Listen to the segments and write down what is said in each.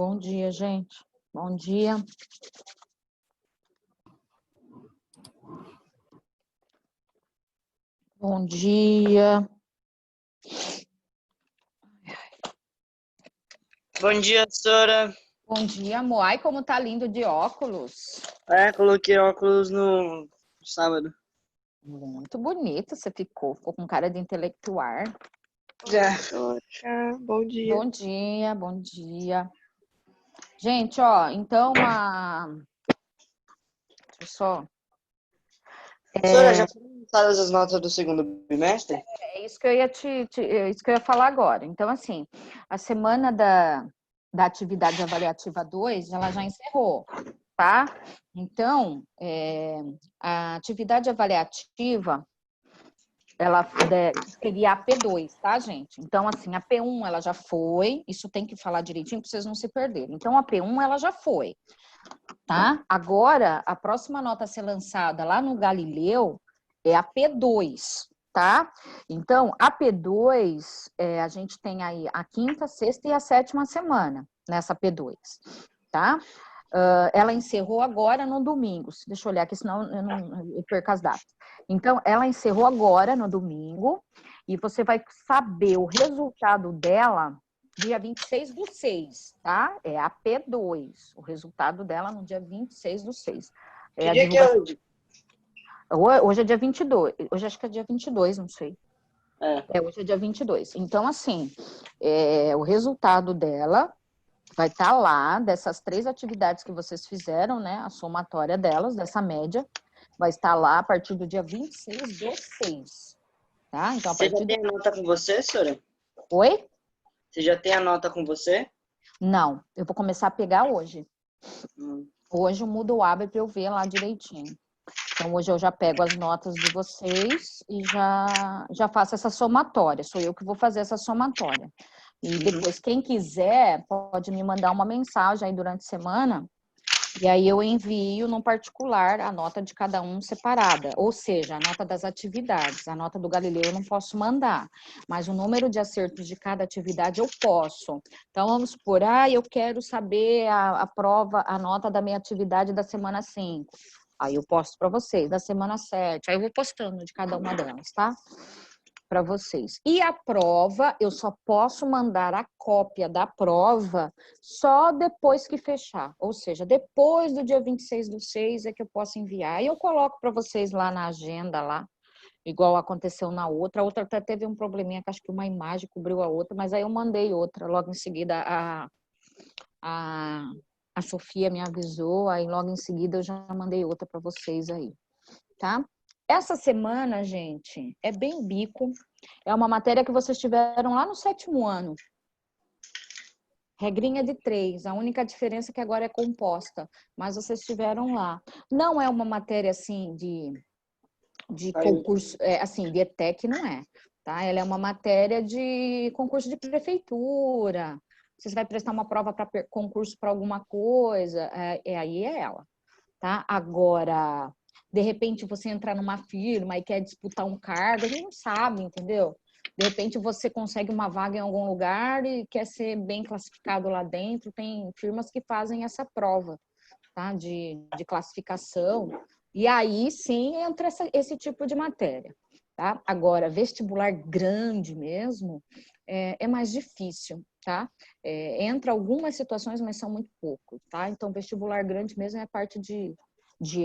Bom dia, gente. Bom dia. Bom dia. Bom dia, Sora. Bom dia, amor. Ai, como tá lindo de óculos. Coloquei óculos no sábado. Muito bonito você ficou. Ficou com cara de intelectual. Já. Bom dia. Bom dia, bom dia. Gente, ó, então Deixa eu só... Sora, já foram lançadas as notas do segundo bimestre? É isso que eu ia isso que eu ia falar agora. Então, assim, a semana da atividade avaliativa 2, ela já encerrou, tá? Então, a atividade avaliativa, ela seria a P2, tá, gente? Então, assim, a P1, ela já foi, isso tem que falar direitinho para vocês não se perderem. Então, a P1, ela já foi, tá? Agora, a próxima nota a ser lançada lá no Galileu é a P2, tá? Então, a P2, a gente tem aí a quinta, sexta e a sétima semana nessa P2, tá? Ela encerrou agora no domingo. Deixa eu olhar aqui, senão eu perco as datas. Então, ela encerrou agora no domingo e você vai saber o resultado dela dia 26/6, tá? É a P2. O resultado dela no dia 26/6. Que dia que é hoje? Hoje é dia 22. Hoje acho que é dia 22, não sei. Hoje é dia 22. Então, assim, o resultado dela vai estar lá, dessas 3 atividades que vocês fizeram, né? A somatória delas, dessa média, vai estar lá a partir do dia 26/6. Tá? Então, Você já tem a nota com você, Sora? Oi? Você já tem a nota com você? Não, eu vou começar a pegar hoje. Hoje eu mudo o hábito para eu ver lá direitinho. Então, hoje eu já pego as notas de vocês e já faço essa somatória. Sou eu que vou fazer essa somatória. E depois, quem quiser, pode me mandar uma mensagem aí durante a semana, e aí eu envio no particular a nota de cada um separada, ou seja, a nota das atividades. A nota do Galileu eu não posso mandar, mas o número de acertos de cada atividade eu posso. Então, vamos supor, eu quero saber a prova, a nota da minha atividade da semana 5. Aí eu posto para vocês, da semana 7. Aí eu vou postando de cada uma delas, tá? Para vocês. E a prova, eu só posso mandar a cópia da prova só depois que fechar. Ou seja, depois do dia 26/6 é que eu posso enviar. E eu coloco para vocês lá na agenda, lá, igual aconteceu na outra. A outra até teve um probleminha, que acho que uma imagem cobriu a outra, mas aí eu mandei outra. Logo em seguida, a Sofia me avisou, aí logo em seguida eu já mandei outra para vocês aí, tá? Essa semana, gente, é bem bico. É uma matéria que vocês tiveram lá no 7º ano. Regrinha de 3. A única diferença é que agora é composta. Mas vocês tiveram lá. Não é uma matéria, assim, de concurso, assim, de ETEC não é. Tá? Ela é uma matéria de concurso de prefeitura. Você vai prestar uma prova para concurso para alguma coisa. Aí é ela. Tá? Agora, de repente você entrar numa firma e quer disputar um cargo, a gente não sabe, entendeu? De repente você consegue uma vaga em algum lugar e quer ser bem classificado lá dentro, tem firmas que fazem essa prova, tá? De classificação, e aí sim entra esse tipo de matéria, tá? Agora, vestibular grande mesmo, é mais difícil, tá? Entra algumas situações, mas são muito pouco, tá? Então, vestibular grande mesmo é a parte de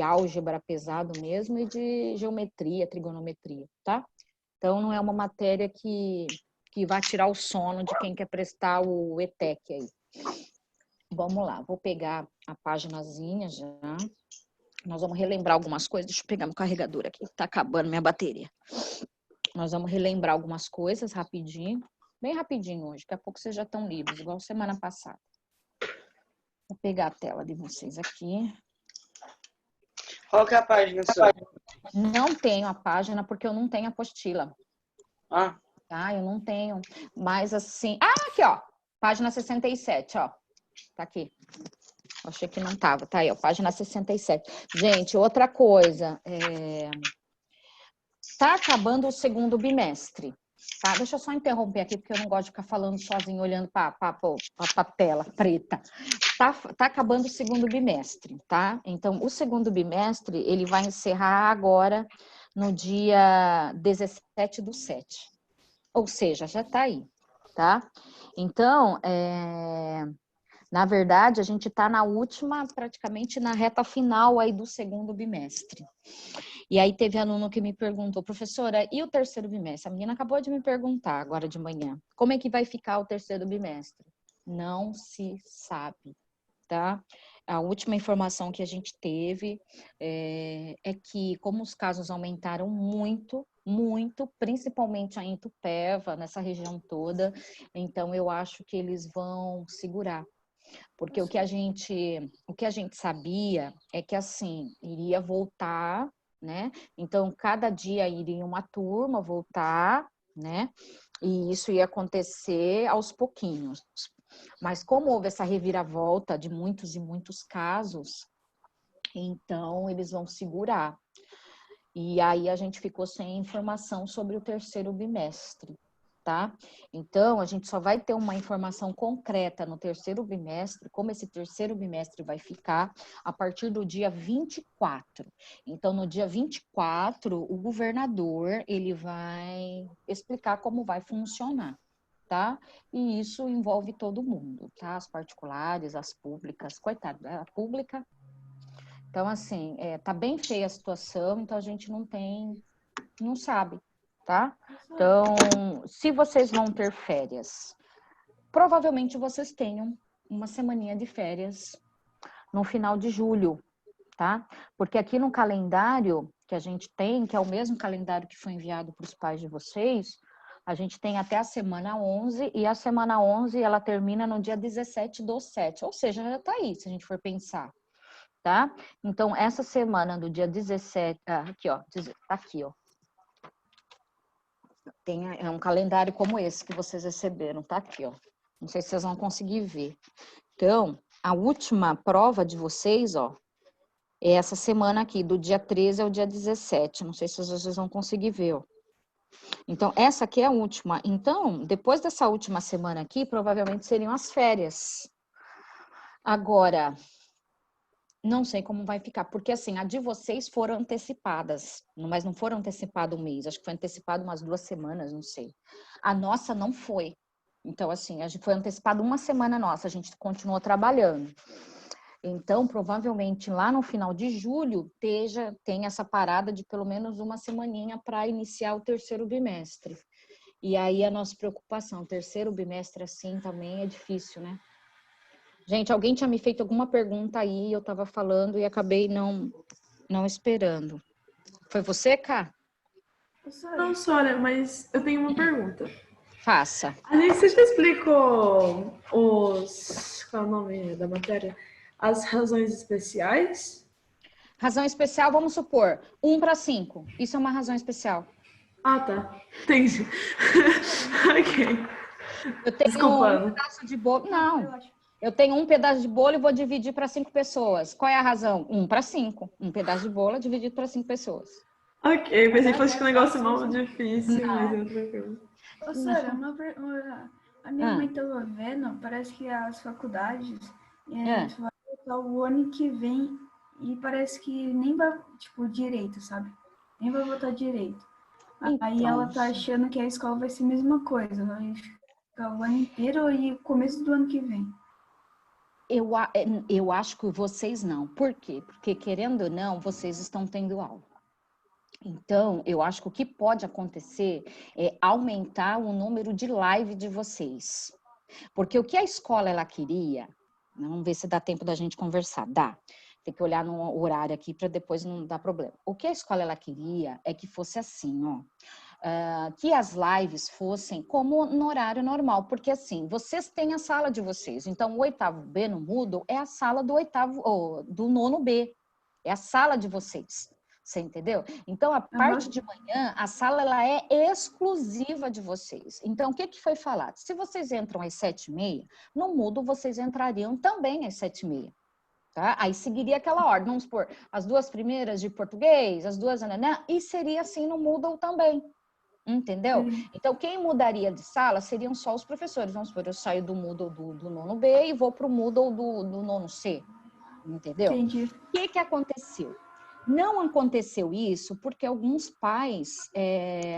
álgebra pesado mesmo e de geometria, trigonometria, tá? Então, não é uma matéria que vai tirar o sono de quem quer prestar o ETEC aí. Vamos lá, vou pegar a paginazinha já. Nós vamos relembrar algumas coisas. Deixa eu pegar meu carregador aqui, tá acabando minha bateria. Nós vamos relembrar algumas coisas rapidinho. Bem rapidinho hoje, daqui a pouco vocês já estão livres, igual semana passada. Vou pegar a tela de vocês aqui. Qual que é a página sua? Não tenho a página porque eu não tenho apostila. Ah. Tá? Eu não tenho. Mas assim... aqui, ó. Página 67, ó. Tá aqui. Eu achei que não tava. Tá aí, ó. Página 67. Gente, outra coisa. Tá acabando o segundo bimestre, tá? Deixa eu só interromper aqui, porque eu não gosto de ficar falando sozinho, olhando para a tela preta. Tá acabando o segundo bimestre, tá? Então, o segundo bimestre, ele vai encerrar agora no dia 17/7. Ou seja, já tá aí, tá? Então, na verdade, a gente está praticamente na reta final aí do segundo bimestre. E aí teve aluno que me perguntou, professora, e o terceiro bimestre? A menina acabou de me perguntar agora de manhã, como é que vai ficar o terceiro bimestre? Não se sabe, tá? A última informação que a gente teve é que, como os casos aumentaram muito, principalmente em Itupeva, nessa região toda, então eu acho que eles vão segurar. Porque o que a gente sabia é que, assim, iria voltar, né? Então, cada dia iria uma turma voltar, né? E isso ia acontecer aos pouquinhos. Mas como houve essa reviravolta de muitos e muitos casos, então eles vão segurar. E aí a gente ficou sem informação sobre o terceiro bimestre, tá? Então, a gente só vai ter uma informação concreta no terceiro bimestre, como esse terceiro bimestre vai ficar, a partir do dia 24. Então, no dia 24, o governador, ele vai explicar como vai funcionar, tá? E isso envolve todo mundo, tá? As particulares, as públicas, coitado, a pública. Então, assim, tá bem feia a situação, então a gente não sabe, tá? Então, se vocês vão ter férias, provavelmente vocês tenham uma semaninha de férias no final de julho, tá? Porque aqui no calendário que a gente tem, que é o mesmo calendário que foi enviado para os pais de vocês, a gente tem até a semana 11, e a semana 11 ela termina no dia 17/7, ou seja, já tá aí, se a gente for pensar. Tá? Então, essa semana do dia 17, aqui, ó, tá aqui, ó. É um calendário como esse que vocês receberam, tá aqui, ó. Não sei se vocês vão conseguir ver. Então, a última prova de vocês, ó, é essa semana aqui, do dia 13 ao dia 17. Não sei se vocês vão conseguir ver, ó. Então, essa aqui é a última. Então, depois dessa última semana aqui, provavelmente seriam as férias. Agora, não sei como vai ficar, porque assim, a de vocês foram antecipadas, mas não foram antecipado um mês, acho que foi antecipado umas 2 semanas, não sei. A nossa não foi. Então, assim, a gente foi antecipado uma semana nossa, a gente continuou trabalhando. Então, provavelmente lá no final de julho tem essa parada de pelo menos uma semaninha para iniciar o terceiro bimestre. E aí a nossa preocupação, o terceiro bimestre assim também é difícil, né? Gente, alguém tinha me feito alguma pergunta aí, eu estava falando e acabei não esperando. Foi você, Ká? Não, Sora, mas eu tenho uma pergunta. Faça. Você já explicou qual é o nome da matéria? As razões especiais? Razão especial, vamos supor, 1/5. Isso é uma razão especial. Ah, tá. Entendi. Ok. Eu tenho Desculpa. um pedaço de bolo. Não. Eu tenho um pedaço de bolo e vou dividir para 5 pessoas. Qual é a razão? 1/5. Um pedaço de bolo é dividido para 5 pessoas. Ok, pensei que fosse um negócio mal difícil, mas é tranquilo. Ô, Sara, a minha mãe estava vendo, parece que as faculdades vão voltar o ano que vem e parece que nem vai, tipo, direito, sabe? Nem vai voltar direito. Aí ela tá achando que a escola vai ser a mesma coisa, vai ficar o ano inteiro e o começo do ano que vem. Eu acho que vocês não. Por quê? Porque, querendo ou não, vocês estão tendo aula. Então, eu acho que o que pode acontecer é aumentar o número de live de vocês. Porque o que a escola ela queria, vamos ver se dá tempo da gente conversar. Dá. Tem que olhar no horário aqui para depois não dar problema. O que a escola ela queria é que fosse assim, ó. Que as lives fossem como no horário normal, porque assim, vocês têm a sala de vocês, então o 8º B no Moodle é a sala do 9º B, é a sala de vocês, você entendeu? Então, a parte de manhã, a sala ela é exclusiva de vocês. Então, o que foi falado? Se vocês entram às 7h30, no Moodle vocês entrariam também às 7h30. Tá? Aí seguiria aquela ordem, vamos supor, as 2 primeiras de português, as 2 e seria assim no Moodle também. Entendeu? Então, quem mudaria de sala seriam só os professores. Vamos supor, eu saio do Moodle do nono B e vou para o Moodle do nono C. Entendeu? Entendi. O que aconteceu? Não aconteceu isso porque alguns pais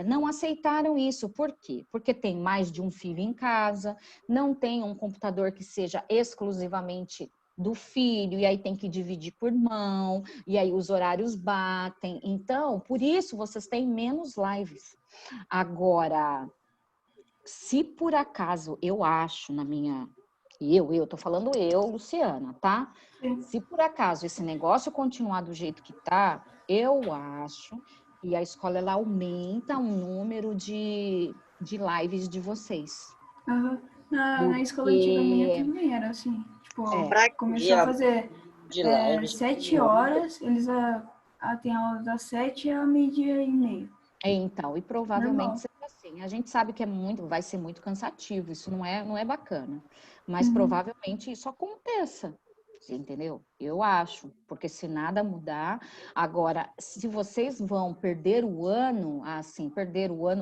não aceitaram isso. Por quê? Porque tem mais de um filho em casa, não tem um computador que seja exclusivamente do filho, e aí tem que dividir por irmão, e aí os horários batem. Então, por isso, vocês têm menos lives. Agora, se por acaso eu acho na minha... tô falando Luciana, tá? Sim. Se por acaso esse negócio continuar do jeito que tá, eu acho que a escola ela aumenta o número de lives de vocês. Aham. Na escola antiga minha também era assim. Tipo, começou a fazer de live. 7 horas, eles têm aula das 7 à meio-dia e meio. Então, e provavelmente Normal. seja assim. A gente sabe que vai ser muito cansativo, isso não é bacana. Mas provavelmente isso aconteça. Você entendeu? Eu acho, porque se nada mudar, agora, se vocês vão perder o ano,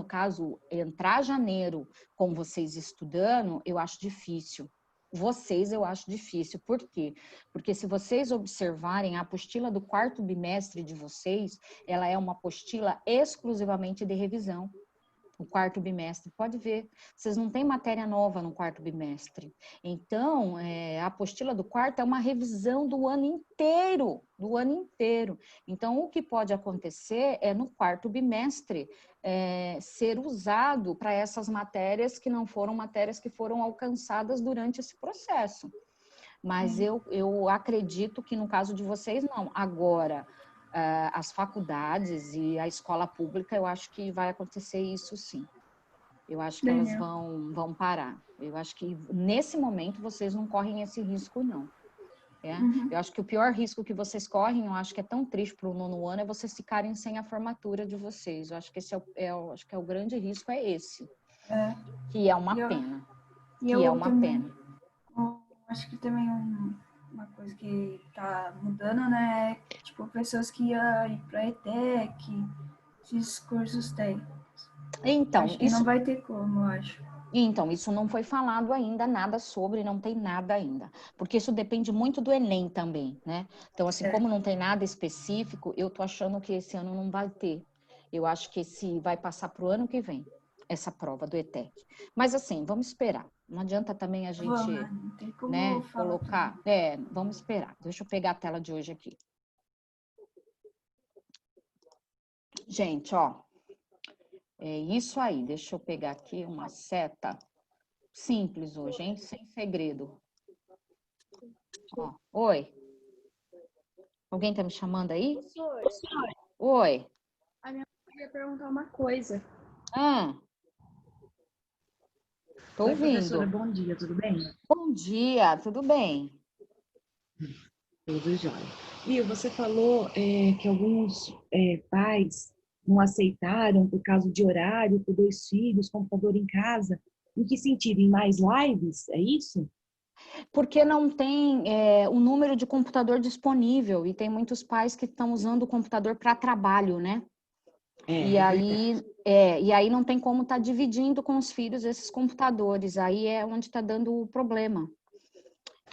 caso entrar janeiro com vocês estudando, eu acho difícil. Eu acho difícil. Por quê? Porque se vocês observarem a apostila do 4º bimestre de vocês, ela é uma apostila exclusivamente de revisão. O 4º bimestre, pode ver, vocês não têm matéria nova no 4º bimestre. Então, a apostila do 4º é uma revisão do ano inteiro, Então, o que pode acontecer é no 4º bimestre ser usado para essas matérias que não foram matérias que foram alcançadas durante esse processo. Mas eu acredito que no caso de vocês, não. Agora, as faculdades e a escola pública, eu acho que vai acontecer isso sim. Eu acho que elas vão parar. Eu acho que nesse momento vocês não correm esse risco, não. Eu acho que o pior risco que vocês correm, eu acho que é tão triste para o nono ano, é vocês ficarem sem a formatura de vocês. Eu acho que esse acho que o grande risco é esse. Que é uma pena. Pena. Acho que também uma coisa que tá mudando, né? Tipo, pessoas que iam ir pra ETEC, esses cursos técnicos. Então, acho que não vai ter como, eu acho. Então, isso não foi falado ainda, nada sobre, não tem nada ainda. Porque isso depende muito do Enem também, né? Então, assim, como não tem nada específico, eu tô achando que esse ano não vai ter. Eu acho que esse vai passar pro ano que vem, essa prova do ETEC. Mas, assim, vamos esperar. Não adianta também a gente, não tem como colocar... vamos esperar. Deixa eu pegar a tela de hoje aqui. Gente, ó. É isso aí. Deixa eu pegar aqui uma seta simples hoje, hein? Sem segredo. Ó, oi. Alguém tá me chamando aí? Professor, Oi. a minha mãe ia perguntar uma coisa. Tô Oi, ouvindo. professora, bom dia, tudo bem? Bom dia, tudo bem? Tudo jóia. Viu, você falou que alguns pais não aceitaram por causa de horário, por 2 filhos, computador em casa. Em que sentido? Em mais lives? É isso? Porque não tem o número de computador disponível e tem muitos pais que estão usando o computador para trabalho, né? E aí não tem como estar dividindo com os filhos esses computadores. Aí é onde está dando o problema.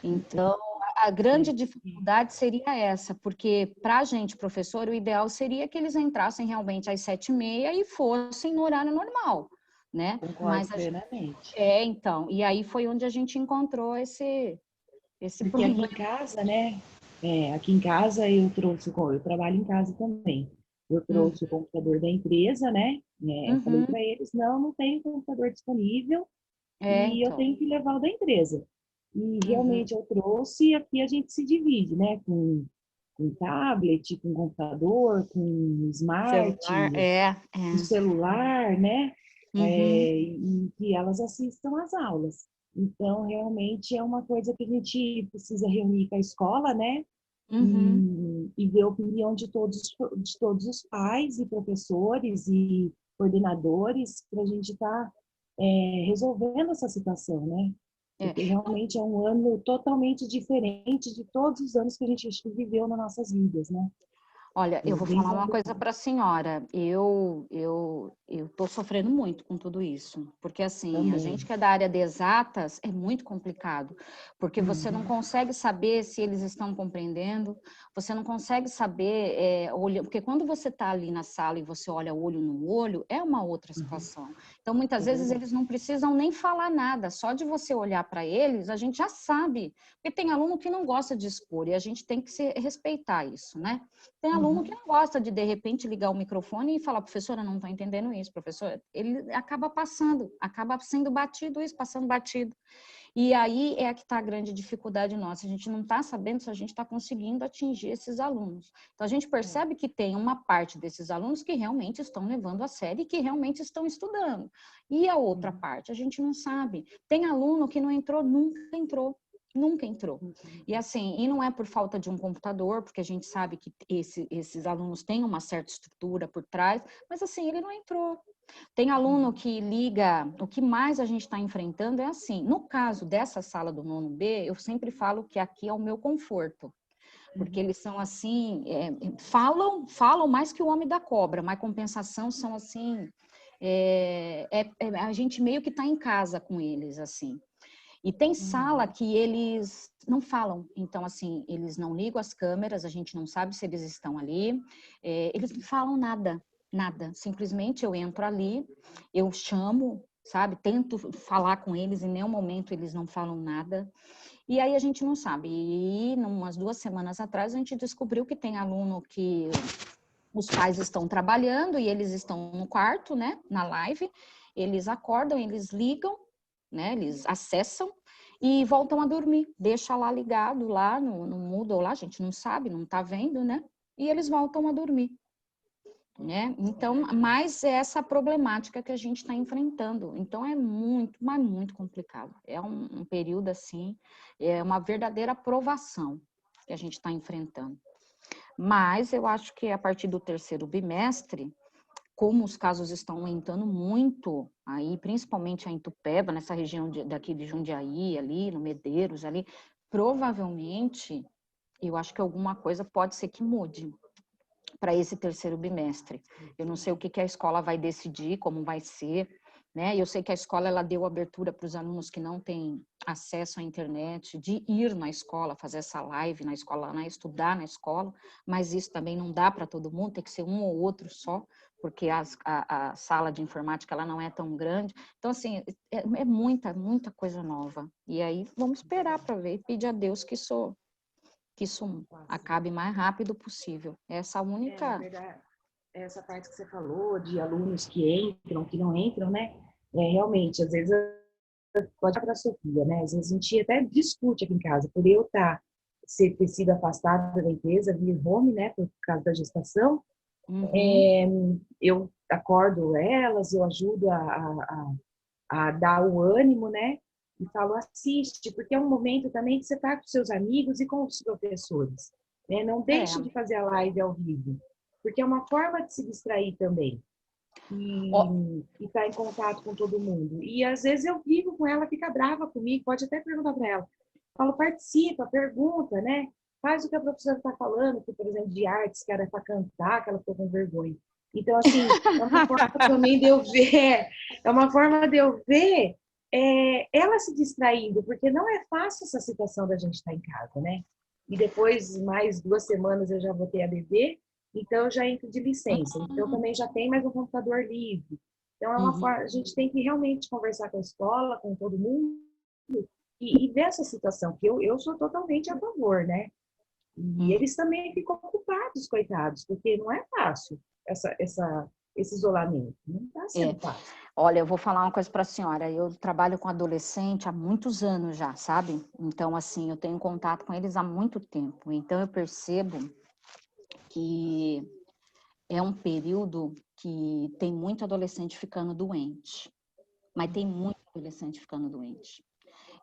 Então, a grande dificuldade seria essa, porque para a gente, professor, o ideal seria que eles entrassem realmente às 7h30 e fossem no horário normal, né? Concordo plenamente. Então, e aí foi onde a gente encontrou esse Porque problema. aqui em casa, né? Aqui em casa eu trabalho em casa também. Eu trouxe o computador da empresa, né? Eu falei para eles, não tem computador disponível e eu tenho que levar o da empresa. E realmente eu trouxe, e aqui a gente se divide, né? Com tablet, com computador, com smart, com celular, né? E que elas assistam às aulas. Então, realmente é uma coisa que a gente precisa reunir com a escola, né? E ver a opinião de todos os pais e professores e coordenadores para a gente estar resolvendo essa situação, né? Porque realmente é um ano totalmente diferente de todos os anos que a gente viveu nas nossas vidas, né? Olha, eu vou Bem falar uma coisa complicado. para a senhora. Eu estou sofrendo muito com tudo isso, porque assim, a gente Também. que é da área de exatas é muito complicado, porque você não Uhum. consegue saber se eles estão compreendendo, você não consegue saber, porque quando você está ali na sala e você olha olho no olho, é uma outra Uhum. situação. Então, muitas É vezes verdade. eles não precisam nem falar nada, só de você olhar para eles, a gente já sabe, porque tem aluno que não gosta de expor e a gente tem que respeitar isso, né? Tem aluno que Uhum. não gosta de repente, ligar o microfone e falar, professora, não estou entendendo isso, professora. Ele acaba passando, acaba sendo batido isso, passando batido. E aí é que está a grande dificuldade nossa. A gente não está sabendo se a gente está conseguindo atingir esses alunos. Então, a gente percebe que tem uma parte desses alunos que realmente estão levando a sério e que realmente estão estudando. E a outra parte, a gente não sabe. Tem aluno que não entrou, nunca entrou. Nunca entrou. E assim, e não é por falta de um computador, porque a gente sabe que esses alunos têm uma certa estrutura por trás, mas assim, ele não entrou. Tem aluno que liga, o que mais a gente está enfrentando é assim, no caso dessa sala do nono B, eu sempre falo que aqui é o meu conforto, porque eles são assim, falam mais que o homem da cobra, mas compensação são assim, a gente meio que está em casa com eles, assim. E tem sala que eles não falam, então assim, eles não ligam as câmeras, a gente não sabe se eles estão ali, eles não falam nada, nada. Simplesmente eu entro ali, eu chamo, sabe, tento falar com eles, em nenhum momento eles não falam nada. E aí a gente não sabe. E umas 2 semanas atrás a gente descobriu que tem aluno que os pais estão trabalhando e eles estão no quarto, né, na live, eles acordam, eles ligam, né, eles acessam e voltam a dormir, deixa lá ligado, lá no Moodle, lá, a gente não sabe, não tá vendo, né, e eles voltam a dormir, né, então, mas é essa problemática que a gente está enfrentando, então é muito, mas muito complicado, é um período assim, é uma verdadeira provação que a gente está enfrentando. Mas eu acho que a partir do terceiro bimestre, como os casos estão aumentando muito, aí principalmente em Itupeva, nessa região daqui de Jundiaí, ali, no Medeiros, ali, provavelmente, eu acho que alguma coisa pode ser que mude para esse terceiro bimestre. Eu não sei o que a escola vai decidir, como vai ser, né? Eu sei que a escola ela deu abertura para os alunos que não têm acesso à internet, de ir na escola, fazer essa live na escola, né? Estudar na escola, mas isso também não dá para todo mundo, tem que ser um ou outro só, porque a sala de informática ela não é tão grande. Então, assim, é muita, muita coisa nova. E aí, vamos esperar para ver e pedir a Deus que isso acabe o mais rápido possível. Essa Na única... verdade, essa parte que você falou de alunos que entram, que não entram, né? Realmente, às vezes pode para a Sofia, né? Às vezes a gente até discute aqui em casa, por eu ter sido afastada da empresa, vir home, né? Por causa da gestação, eu acordo elas, eu ajudo a dar o ânimo, né? E falo, assiste, porque é um momento também que você está com seus amigos e com os professores, né? Não deixe de fazer a live ao vivo, porque é uma forma de se distrair também e estar em contato com todo mundo. E às vezes eu vivo com ela, fica brava comigo, pode até perguntar para ela. Falo, participa, pergunta, né? Faz o que a professora está falando, que, por exemplo, de artes, que era para cantar, que ela ficou com vergonha. Então, assim, é uma forma também de eu ver, ela se distraindo, porque não é fácil essa situação da gente estar em casa, né? E depois, mais 2 semanas, eu já voltei a beber, então eu já entro de licença. Então, também já tem mais um computador livre. Então, é uma forma, a gente tem que realmente conversar com a escola, com todo mundo, e ver essa situação, que eu sou totalmente a favor, né? E eles também ficam ocupados, coitados, porque não é fácil esse isolamento. Não está sendo fácil. Olha, eu vou falar uma coisa para a senhora. Eu trabalho com adolescente há muitos anos já, sabe? Então, assim, eu tenho contato com eles há muito tempo. Então, eu percebo que é um período que tem muito adolescente ficando doente. Mas tem muito adolescente ficando doente.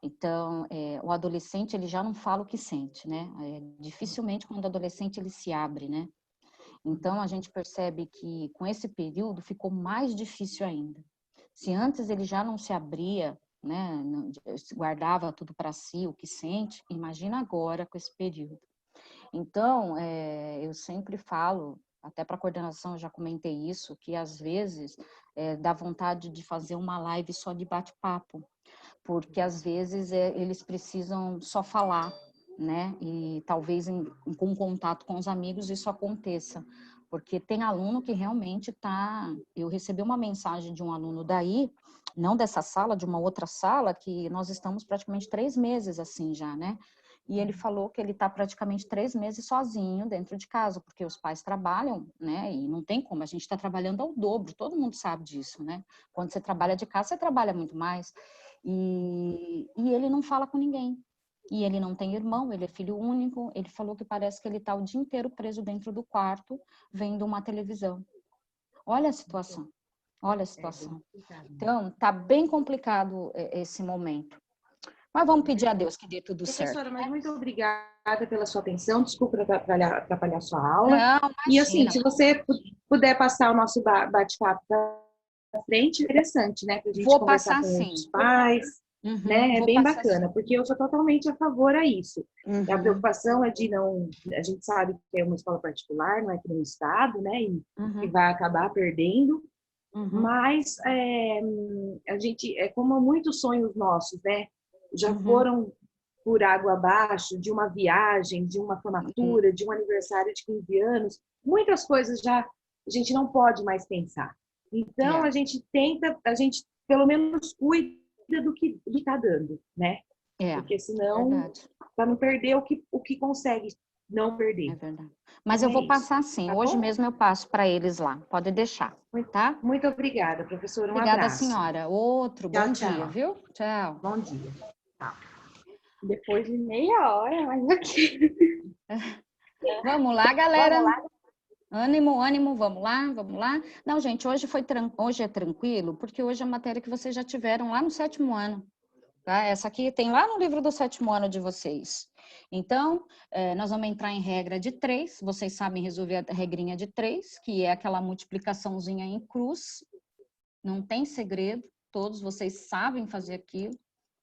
Então, o adolescente, ele já não fala o que sente, né? Dificilmente, quando o adolescente, ele se abre, né? Então, a gente percebe que com esse período ficou mais difícil ainda. Se antes ele já não se abria, né, guardava tudo para si, o que sente, imagina agora com esse período. Então, eu sempre falo, até para a coordenação eu já comentei isso, que às vezes dá vontade de fazer uma live só de bate-papo, porque às vezes eles precisam só falar, né? E talvez com contato com os amigos isso aconteça, porque tem aluno que realmente tá... Eu recebi uma mensagem de um aluno daí, não dessa sala, de uma outra sala, que nós estamos praticamente 3 meses assim já, né? E ele falou que ele está praticamente 3 meses sozinho dentro de casa, porque os pais trabalham, né? E não tem como, a gente está trabalhando ao dobro, todo mundo sabe disso, né? Quando você trabalha de casa, você trabalha muito mais. E ele não fala com ninguém. E ele não tem irmão, ele é filho único. Ele falou que parece que ele está o dia inteiro preso dentro do quarto, vendo uma televisão. Olha a situação, olha a situação. Então, tá bem complicado esse momento. Mas vamos pedir a Deus que dê tudo certo. Professora, mas muito obrigada pela sua atenção. Desculpa atrapalhar a sua aula. Não, E assim, imagina. se você puder passar o nosso bate-papo para frente, interessante, né? Para a gente Vou conversar passar com sim. os pais, né? É Vou bem passar bacana, sim. porque eu sou totalmente a favor a isso. A Uhum, preocupação é de não... A gente sabe que é uma escola particular, não é que no estado, né? E uhum, vai acabar perdendo. uhum, Mas a gente, como muitos sonhos nossos, né? Já uhum, foram por água abaixo, de uma viagem, de uma uhum. formatura, de um aniversário de 15 anos, muitas coisas já a gente não pode mais pensar. Então, a gente tenta, a gente pelo menos cuida do que está dando, né? Porque senão, Verdade. para não perder o que consegue não É perder. verdade. Mas Então, eu vou isso. passar sim. Tá Hoje bom? mesmo eu passo para eles lá. Pode deixar, tá? Muito obrigada, professora. Um Obrigada, abraço. senhora. Outro bom Tchau, dia, tchau. viu? Tchau. Bom dia. Depois de meia hora, mas aqui. Vamos lá, galera. Ânimo, ânimo, vamos lá, vamos lá. Não, gente, hoje é tranquilo, porque hoje é a matéria que vocês já tiveram lá no 7º ano. Tá? Essa aqui tem lá no livro do 7º ano de vocês. Então, nós vamos entrar em regra de 3. Vocês sabem resolver a regrinha de 3, que é aquela multiplicaçãozinha em cruz. Não tem segredo, todos vocês sabem fazer aquilo,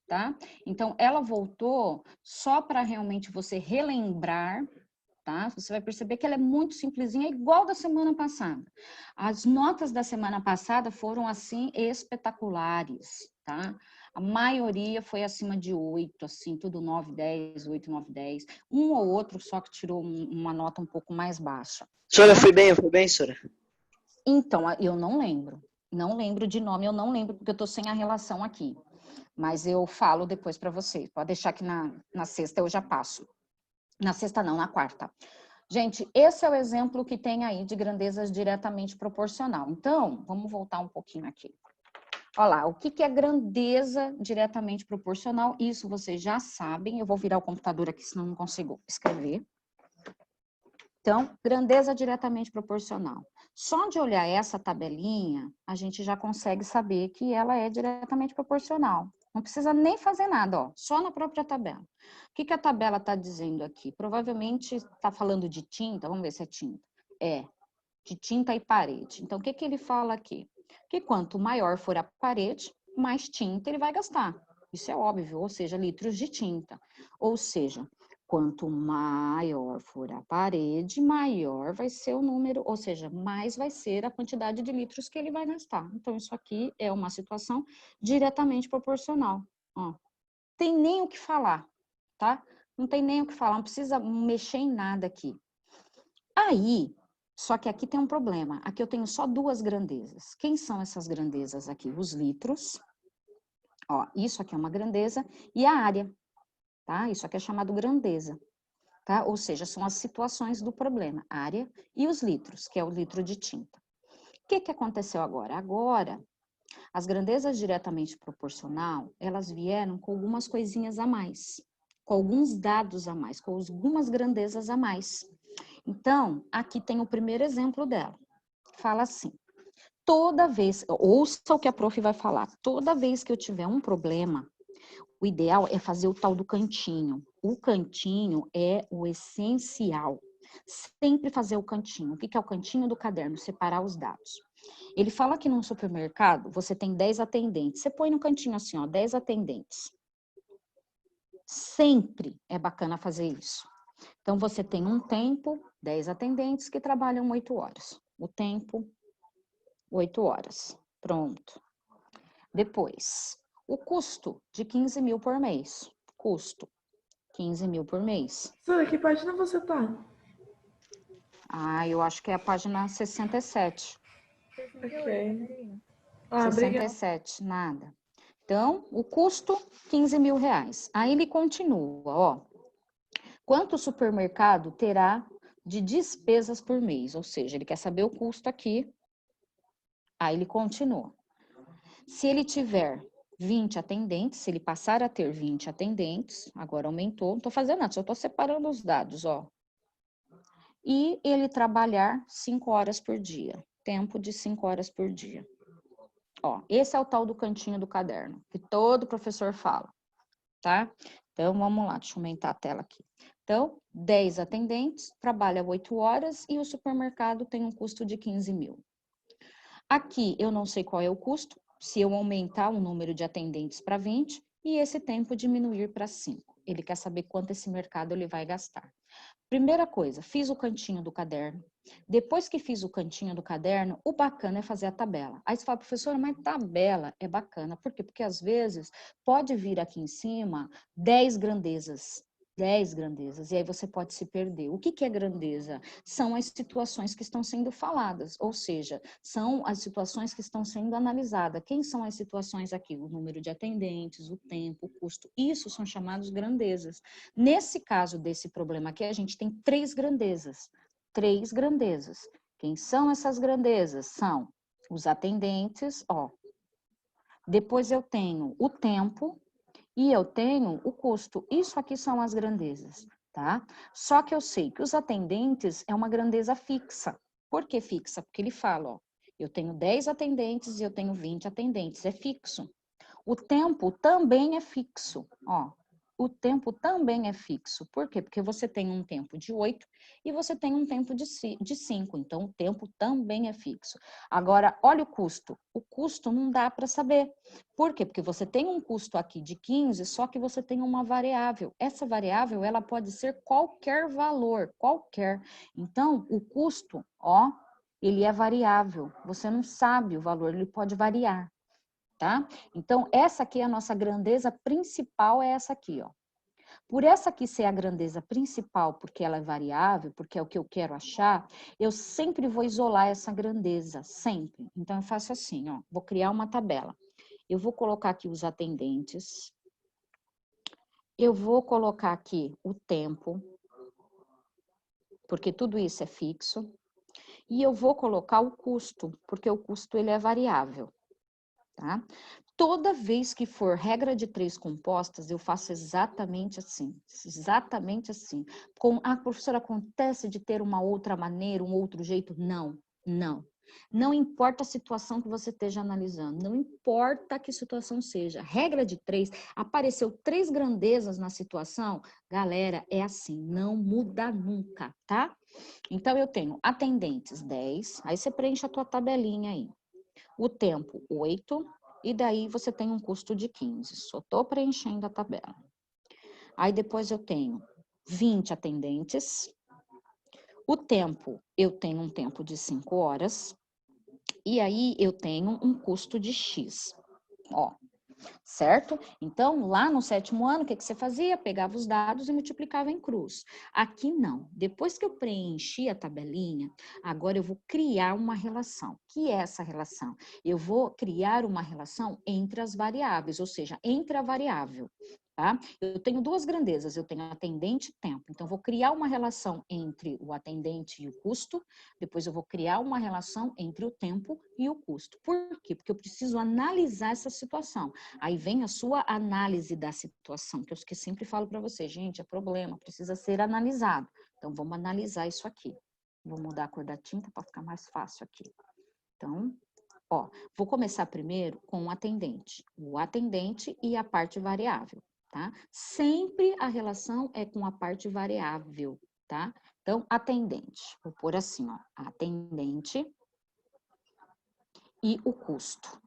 tá? Então, ela voltou só para realmente você relembrar, tá? Você vai perceber que ela é muito simplesinha, igual da semana passada. As notas da semana passada foram, assim, espetaculares, tá? A maioria foi acima de 8, assim, tudo 9, 10, 8, 9, 10. Um ou outro só que tirou uma nota um pouco mais baixa. Senhora, Tá? foi bem, senhora? Então, eu não lembro. Não lembro de nome, eu não lembro, porque eu tô sem a relação aqui. Mas eu falo depois para vocês. Pode deixar que na sexta eu já passo. Na sexta não, na quarta. Gente, esse é o exemplo que tem aí de grandezas diretamente proporcional. Então, vamos voltar um pouquinho aqui. Olha lá, o que é grandeza diretamente proporcional? Isso vocês já sabem. Eu vou virar o computador aqui, senão não consigo escrever. Então, grandeza diretamente proporcional. Só de olhar essa tabelinha, a gente já consegue saber que ela é diretamente proporcional. Não precisa nem fazer nada, ó, só na própria tabela. O que a tabela está dizendo aqui? Provavelmente está falando de tinta, vamos ver se é tinta. É, de tinta e parede. Então, o que ele fala aqui? Que quanto maior for a parede, mais tinta ele vai gastar. Isso é óbvio, ou seja, litros de tinta. Ou seja, quanto maior for a parede, maior vai ser o número, ou seja, mais vai ser a quantidade de litros que ele vai gastar. Então, isso aqui é uma situação diretamente proporcional. Ó, tem nem o que falar, tá? Não tem nem o que falar, não precisa mexer em nada aqui. Aí, só que aqui tem um problema. Aqui eu tenho só 2 grandezas. Quem são essas grandezas aqui? Os litros. Ó, isso aqui é uma grandeza. E a área, tá? Isso aqui é chamado grandeza, tá? Ou seja, são as situações do problema. Área e os litros, que é o litro de tinta. O que aconteceu agora? Agora, as grandezas diretamente proporcional, elas vieram com algumas coisinhas a mais, com alguns dados a mais, com algumas grandezas a mais. Então, aqui tem o primeiro exemplo dela. Fala assim, toda vez, ouça o que a prof vai falar, toda vez que eu tiver um problema, o ideal é fazer o tal do cantinho. O cantinho é o essencial. Sempre fazer o cantinho. O que é o cantinho do caderno? Separar os dados. Ele fala que num supermercado você tem 10 atendentes. Você põe no cantinho assim, ó, 10 atendentes. Sempre é bacana fazer isso. Então, você tem um tempo, 10 atendentes que trabalham 8 horas. O tempo, 8 horas. Pronto. Depois, o custo de 15 mil por mês. Custo, 15 mil por mês. Sandra, que página você tá? Ah, eu acho que é a página 67. Ok. Ah, obrigada. 67, nada. Então, o custo, 15 mil reais. Aí ele continua, ó. Quanto o supermercado terá de despesas por mês? Ou seja, ele quer saber o custo aqui. Aí ele continua. Se ele tiver 20 atendentes, se ele passar a ter 20 atendentes, agora aumentou, não estou fazendo nada, só estou separando os dados, ó. E ele trabalhar 5 horas por dia, tempo de 5 horas por dia. Ó, esse é o tal do cantinho do caderno, que todo professor fala, tá? Então, vamos lá, deixa eu aumentar a tela aqui. Então, 10 atendentes, trabalha 8 horas e o supermercado tem um custo de 15 mil. Aqui, eu não sei qual é o custo, se eu aumentar o número de atendentes para 20 e esse tempo diminuir para 5. Ele quer saber quanto esse mercado ele vai gastar. Primeira coisa, fiz o cantinho do caderno. Depois que fiz o cantinho do caderno, o bacana é fazer a tabela. Aí você fala, professora, mas tabela é bacana. Por quê? Porque às vezes pode vir aqui em cima 10 grandezas. 10 grandezas, e aí você pode se perder. O que é grandeza? São as situações que estão sendo faladas, ou seja, são as situações que estão sendo analisadas. Quem são as situações aqui? O número de atendentes, o tempo, o custo. Isso são chamados grandezas. Nesse caso desse problema aqui, a gente tem 3 grandezas. 3 grandezas. Quem são essas grandezas? São os atendentes, ó. Depois eu tenho o tempo e eu tenho o custo. Isso aqui são as grandezas, tá? Só que eu sei que os atendentes é uma grandeza fixa. Por que fixa? Porque ele fala, ó, eu tenho 10 atendentes e eu tenho 20 atendentes, é fixo. O tempo também é fixo, ó. O tempo também é fixo. Por quê? Porque você tem um tempo de 8 e você tem um tempo de 5. Então, o tempo também é fixo. Agora, olha o custo. O custo não dá para saber. Por quê? Porque você tem um custo aqui de 15, só que você tem uma variável. Essa variável, ela pode ser qualquer valor, qualquer. Então, o custo, ó, ele é variável. Você não sabe o valor, ele pode variar. Tá? Então, essa aqui é a nossa grandeza principal, é essa aqui, ó. Por essa aqui ser a grandeza principal, porque ela é variável, porque é o que eu quero achar, eu sempre vou isolar essa grandeza, sempre. Então, eu faço assim, ó, vou criar uma tabela. Eu vou colocar aqui os atendentes, eu vou colocar aqui o tempo, porque tudo isso é fixo, e eu vou colocar o custo, porque o custo ele é variável. Tá? Toda vez que for regra de 3 compostas, eu faço exatamente assim, exatamente assim. Professora, acontece de ter uma outra maneira, um outro jeito? Não, não. Não importa a situação que você esteja analisando, não importa que situação seja. Regra de 3, apareceu 3 grandezas na situação, galera, é assim, não muda nunca, tá? Então, eu tenho atendentes 10, aí você preenche a tua tabelinha aí. O tempo, 8, e daí você tem um custo de 15. Só estou preenchendo a tabela. Aí depois eu tenho 20 atendentes. O tempo, eu tenho um tempo de 5 horas. E aí eu tenho um custo de X. Ó, certo? Então, lá no 7º ano, o que você fazia? Pegava os dados e multiplicava em cruz. Aqui não. Depois que eu preenchi a tabelinha, agora eu vou criar uma relação. Que é essa relação? Eu vou criar uma relação entre as variáveis, ou seja, entre a variável. Tá? Eu tenho 2 grandezas, eu tenho atendente e tempo. Então, eu vou criar uma relação entre o atendente e o custo, depois eu vou criar uma relação entre o tempo e o custo. Por quê? Porque eu preciso analisar essa situação. Aí vem a sua análise da situação, que eu sempre falo para você, gente, é problema, precisa ser analisado. Então, vamos analisar isso aqui. Vou mudar a cor da tinta para ficar mais fácil aqui. Então, ó, vou começar primeiro com o atendente e a parte variável. Tá? Sempre a relação é com a parte variável, tá? Então, atendente, vou pôr assim, ó, atendente e o custo.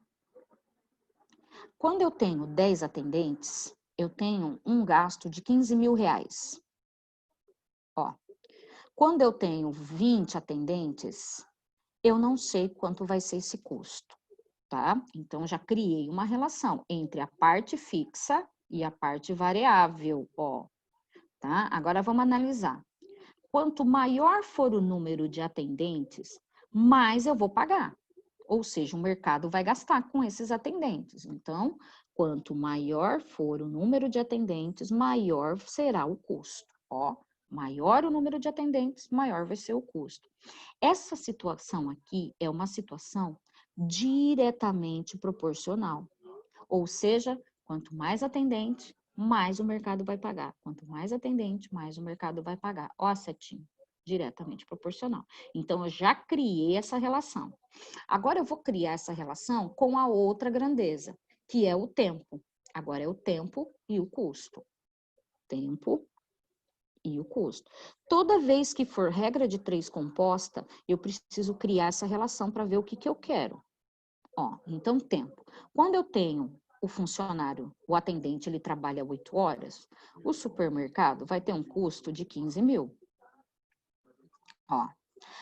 Quando eu tenho 10 atendentes, eu tenho um gasto de 15 mil reais. Ó, quando eu tenho 20 atendentes, eu não sei quanto vai ser esse custo, tá? Então, já criei uma relação entre a parte fixa e a parte variável, ó, tá? Agora, vamos analisar. Quanto maior for o número de atendentes, mais eu vou pagar. Ou seja, o mercado vai gastar com esses atendentes. Então, quanto maior for o número de atendentes, maior será o custo. Ó, maior o número de atendentes, maior vai ser o custo. Essa situação aqui é uma situação diretamente proporcional. Ou seja, quanto mais atendente, mais o mercado vai pagar. Quanto mais atendente, mais o mercado vai pagar. Ó a setinha, diretamente proporcional. Então, eu já criei essa relação. Agora, eu vou criar essa relação com a outra grandeza, que é o tempo. Agora, é o tempo e o custo. Tempo e o custo. Toda vez que for regra de 3 composta, eu preciso criar essa relação para ver o que eu quero. Ó, então, tempo. Quando eu tenho o funcionário, o atendente, ele trabalha 8 horas, o supermercado vai ter um custo de 15 mil. Ó,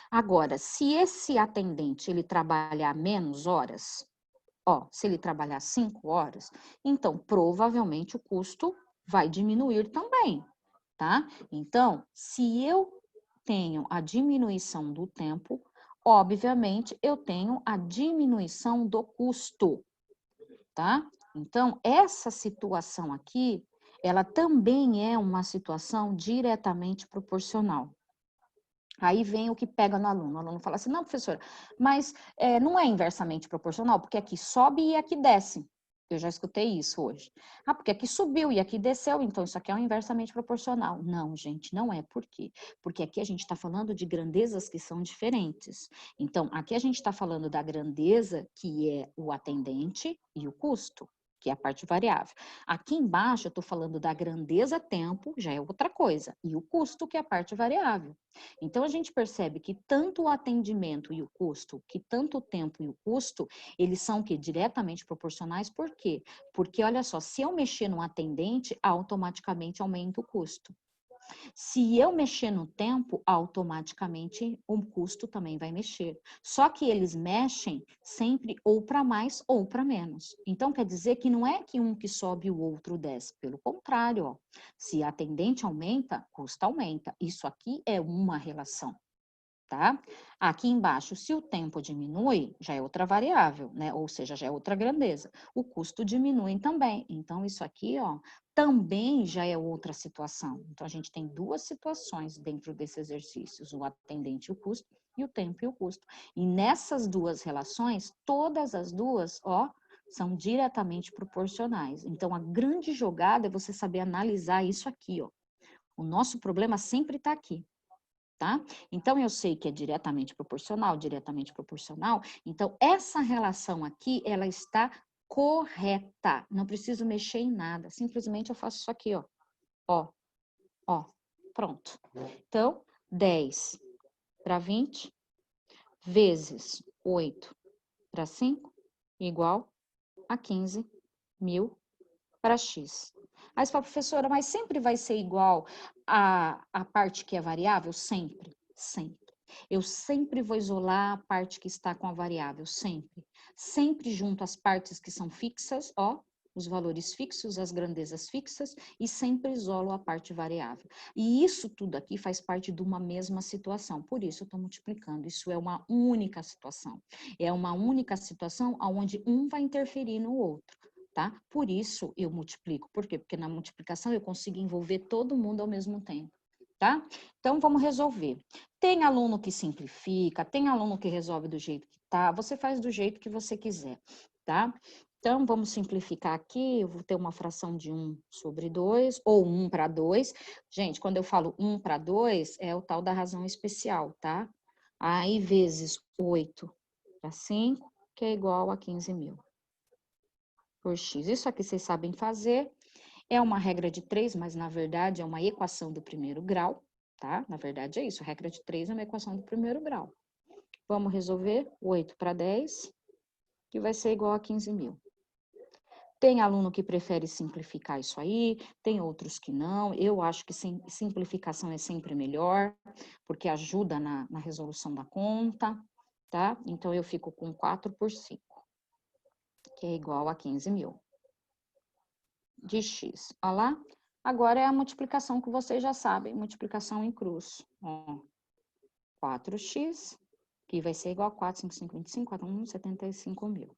agora, se esse atendente, ele trabalhar menos horas, ó, se ele trabalhar 5 horas, então, provavelmente, o custo vai diminuir também, tá? Então, se eu tenho a diminuição do tempo, obviamente, eu tenho a diminuição do custo, tá? Então, essa situação aqui, ela também é uma situação diretamente proporcional. Aí vem o que pega no aluno. O aluno fala assim, não, professora, mas não é inversamente proporcional, porque aqui sobe e aqui desce. Eu já escutei isso hoje. Ah, porque aqui subiu e aqui desceu, então isso aqui é um inversamente proporcional. Não, gente, não é. Por quê? Porque aqui a gente está falando de grandezas que são diferentes. Então, aqui a gente está falando da grandeza que é o atendente e o custo, que é a parte variável. Aqui embaixo eu estou falando da grandeza tempo, já é outra coisa, e o custo, que é a parte variável. Então, a gente percebe que tanto o atendimento e o custo, que tanto o tempo e o custo, eles são que diretamente proporcionais. Por quê? Porque, olha só, se eu mexer no atendente, automaticamente aumenta o custo. Se eu mexer no tempo, automaticamente o custo também vai mexer. Só que eles mexem sempre ou para mais ou para menos. Então, quer dizer que não é que um que sobe e o outro desce. Pelo contrário, ó, se a atendente aumenta, custo aumenta. Isso aqui é uma relação. Tá? Aqui embaixo, se o tempo diminui, já é outra variável, né? Ou seja, já é outra grandeza. O custo diminui também. Então, isso aqui, ó, também já é outra situação. Então, a gente tem duas situações dentro desses exercícios, o atendente e o custo, e o tempo e o custo. E nessas duas relações, todas as duas, ó, são diretamente proporcionais. Então, a grande jogada é você saber analisar isso aqui, ó. O nosso problema sempre está aqui. Tá? Então, eu sei que é diretamente proporcional. Então, essa relação aqui, ela está correta. Não preciso mexer em nada. Simplesmente eu faço isso aqui, ó. Ó, pronto. Então, 10 para 20 vezes 8 para 5 igual a 15 mil para X. Aí você fala, professora, mas sempre vai ser igual a parte que é variável? Sempre, sempre. Eu sempre vou isolar a parte que está com a variável, sempre. Sempre junto às partes que são fixas, ó, os valores fixos, as grandezas fixas, e sempre isolo a parte variável. E isso tudo aqui faz parte de uma mesma situação, por isso eu estou multiplicando. Isso é uma única situação. É uma única situação onde um vai interferir no outro. Tá? Por isso eu multiplico. Por quê? Porque na multiplicação eu consigo envolver todo mundo ao mesmo tempo, tá? Então, vamos resolver. Tem aluno que simplifica, tem aluno que resolve do jeito que tá, você faz do jeito que você quiser, tá? Então, vamos simplificar aqui, eu vou ter uma fração de 1 sobre 2, ou 1 para 2. Gente, quando eu falo 1 para 2, é o tal da razão especial, tá? Aí, vezes 8 para 5, que é igual a 15 mil. Por X. Isso aqui vocês sabem fazer. É uma regra de 3, mas na verdade é uma equação do primeiro grau, tá? Na verdade é isso, a regra de 3 é uma equação do primeiro grau. Vamos resolver 8 para 10, que vai ser igual a 15 mil. Tem aluno que prefere simplificar isso aí, tem outros que não. Eu acho que simplificação é sempre melhor, porque ajuda na resolução da conta, tá? Então, eu fico com 4 por 5, que é igual a 15 mil de x. Olha lá. Agora é a multiplicação que vocês já sabem, multiplicação em cruz. Ó, 4x, que vai ser igual a 4, 5, 5, 25, 4, 1, 75 mil.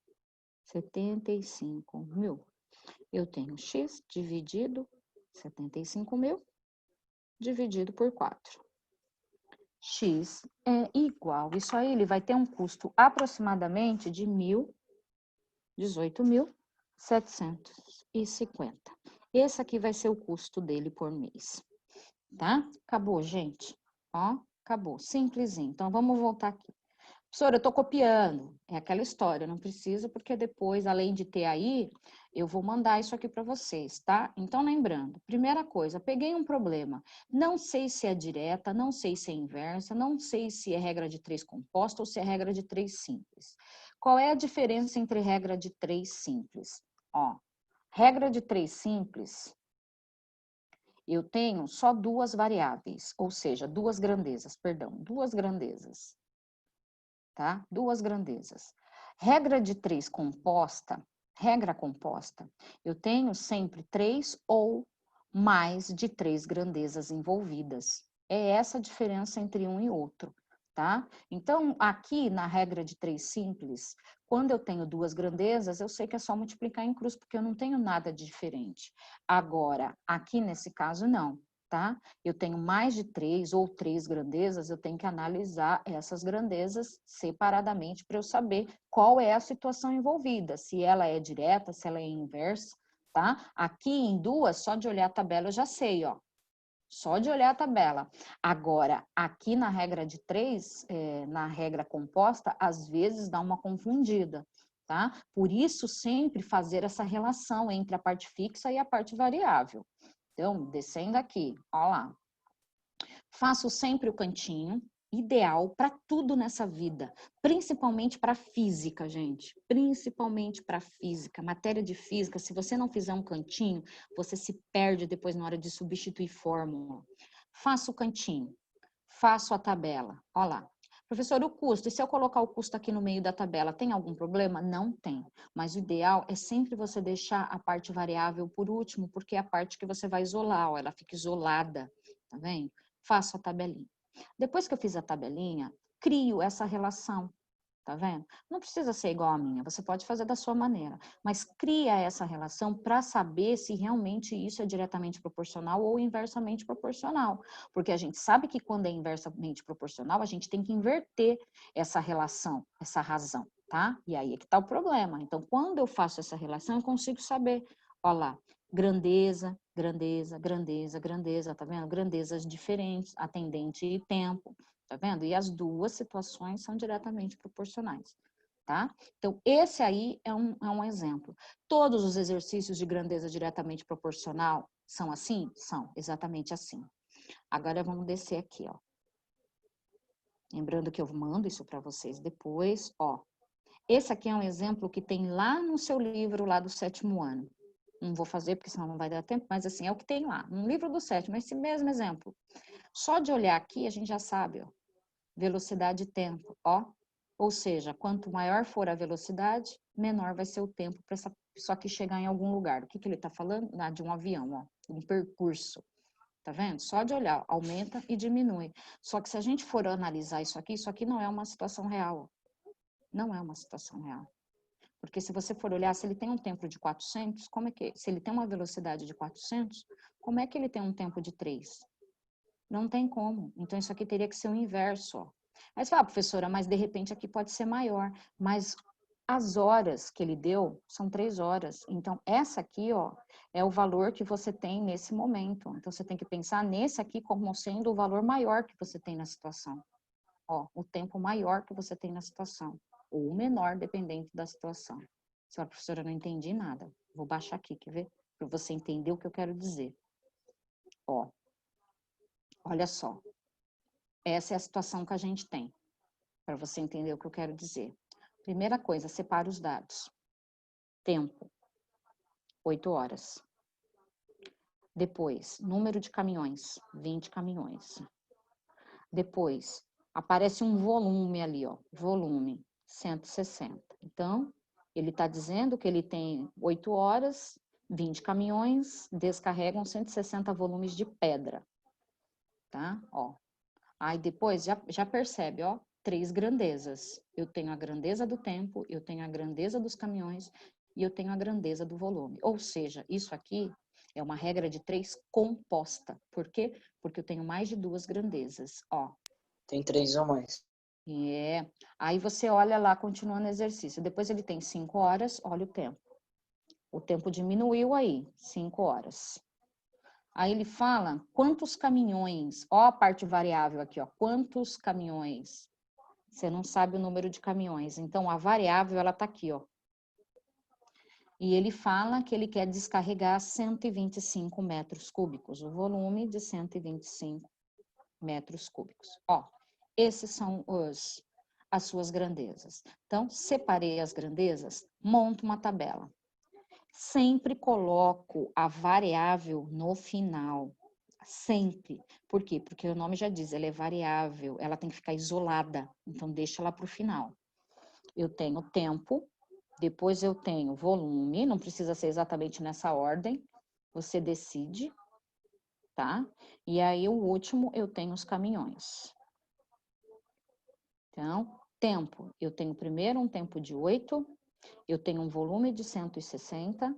75 mil. Eu tenho x dividido 75 mil dividido por 4. X é igual, isso aí ele vai ter um custo aproximadamente de 18.750. Esse aqui vai ser o custo dele por mês, tá? Acabou, gente. Ó, acabou, simplesinho. Então, vamos voltar aqui. Professora, eu tô copiando. É aquela história, não precisa, porque depois, além de ter aí, eu vou mandar isso aqui para vocês, tá? Então, lembrando, primeira coisa, peguei um problema. Não sei se é direta, não sei se é inversa, não sei se é regra de 3 composta ou se é regra de 3 simples. Qual é a diferença entre regra de 3 simples? Ó, regra de 3 simples, eu tenho só duas variáveis, ou seja, duas grandezas, tá? Duas grandezas. Regra de 3 composta, regra composta, eu tenho sempre 3 ou mais de 3 grandezas envolvidas. É essa a diferença entre um e outro, tá? Então, aqui na regra de 3 simples, quando eu tenho duas grandezas, eu sei que é só multiplicar em cruz, porque eu não tenho nada de diferente. Agora, aqui nesse caso, não. Tá? Eu tenho mais de 3 ou 3 grandezas, eu tenho que analisar essas grandezas separadamente para eu saber qual é a situação envolvida, se ela é direta, se ela é inversa, tá? Aqui em duas, só de olhar a tabela eu já sei, ó. Só de olhar a tabela. Agora, aqui na regra de 3, na regra composta, às vezes dá uma confundida, tá? Por isso, sempre fazer essa relação entre a parte fixa e a parte variável. Então, descendo aqui, ó lá. Faço sempre o cantinho, ideal para tudo nessa vida, principalmente para física, gente. Principalmente para física, matéria de física, se você não fizer um cantinho, você se perde depois na hora de substituir fórmula. Faço o cantinho, faço a tabela, ó lá. Professor, o custo, e se eu colocar o custo aqui no meio da tabela, tem algum problema? Não tem, mas o ideal é sempre você deixar a parte variável por último, porque é a parte que você vai isolar, ó, ela fica isolada, tá vendo? Faço a tabelinha. Depois que eu fiz a tabelinha, crio essa relação, tá vendo? Não precisa ser igual a minha, você pode fazer da sua maneira, mas cria essa relação para saber se realmente isso é diretamente proporcional ou inversamente proporcional, porque a gente sabe que quando é inversamente proporcional, a gente tem que inverter essa relação, essa razão, tá? E aí é que tá o problema. Então, quando eu faço essa relação, eu consigo saber, ó lá, grandeza, grandeza, grandeza, grandeza, tá vendo? Grandezas diferentes, atendente e tempo. Tá vendo? E as duas situações são diretamente proporcionais, tá? Então, esse aí é um exemplo. Todos os exercícios de grandeza diretamente proporcional são assim? São, exatamente assim. Agora, vamos descer aqui, ó. Lembrando que eu mando isso para vocês depois, ó. Esse aqui é um exemplo que tem lá no seu livro, lá do 7º ano. Não vou fazer, porque senão não vai dar tempo, mas assim, é o que tem lá. No livro do 7º, esse mesmo exemplo. Só de olhar aqui, a gente já sabe, ó. Velocidade e tempo, ó. Ou seja, quanto maior for a velocidade, menor vai ser o tempo para essa pessoa aqui chegar em algum lugar. O que ele está falando? Ah, de um avião, ó, um percurso. Tá vendo? Só de olhar, aumenta e diminui. Só que se a gente for analisar isso aqui não é uma situação real. Não é uma situação real. Porque se você for olhar, se ele tem um tempo de 400, como é que, se ele tem uma velocidade de 400, como é que ele tem um tempo de 3? Não tem como. Então, isso aqui teria que ser o inverso, ó. Aí você fala, professora, mas de repente aqui pode ser maior. Mas as horas que ele deu são 3 horas. Então, essa aqui, ó, é o valor que você tem nesse momento. Então, você tem que pensar nesse aqui como sendo o valor maior que você tem na situação. Ó, o tempo maior que você tem na situação. Ou o menor, dependente da situação. Você fala, professora, eu não entendi nada. Vou baixar aqui, quer ver? Para você entender o que eu quero dizer. Ó. Olha só, essa é a situação que a gente tem, para você entender o que eu quero dizer. Primeira coisa, separa os dados. Tempo. 8 horas. Depois, número de caminhões, 20 caminhões. Depois, aparece um volume ali, ó, volume, 160. Então, ele está dizendo que ele tem 8 horas, 20 caminhões, descarregam 160 volumes de pedra, tá? Ó. Aí depois, já percebe, ó, 3 grandezas. Eu tenho a grandeza do tempo, eu tenho a grandeza dos caminhões e eu tenho a grandeza do volume. Ou seja, isso aqui é uma regra de 3 composta. Por quê? Porque eu tenho mais de 2 grandezas, ó. Tem 3 ou mais. Aí você olha lá, continuando o exercício. Depois ele tem 5 horas, olha o tempo. O tempo diminuiu aí, 5 horas. Aí ele fala quantos caminhões, ó a parte variável aqui, ó, quantos caminhões. Você não sabe o número de caminhões, então a variável ela tá aqui, ó. E ele fala que ele quer descarregar 125 metros cúbicos, o volume de 125 metros cúbicos. Ó, esses são as suas grandezas. Então, separei as grandezas, monto uma tabela. Sempre coloco a variável no final. Sempre. Por quê? Porque o nome já diz, ela é variável, ela tem que ficar isolada. Então, deixa ela para o final. Eu tenho tempo, depois eu tenho volume, não precisa ser exatamente nessa ordem, você decide, tá? E aí, o último, eu tenho os caminhões. Então, tempo, eu tenho primeiro um tempo de 8, eu tenho um volume de 160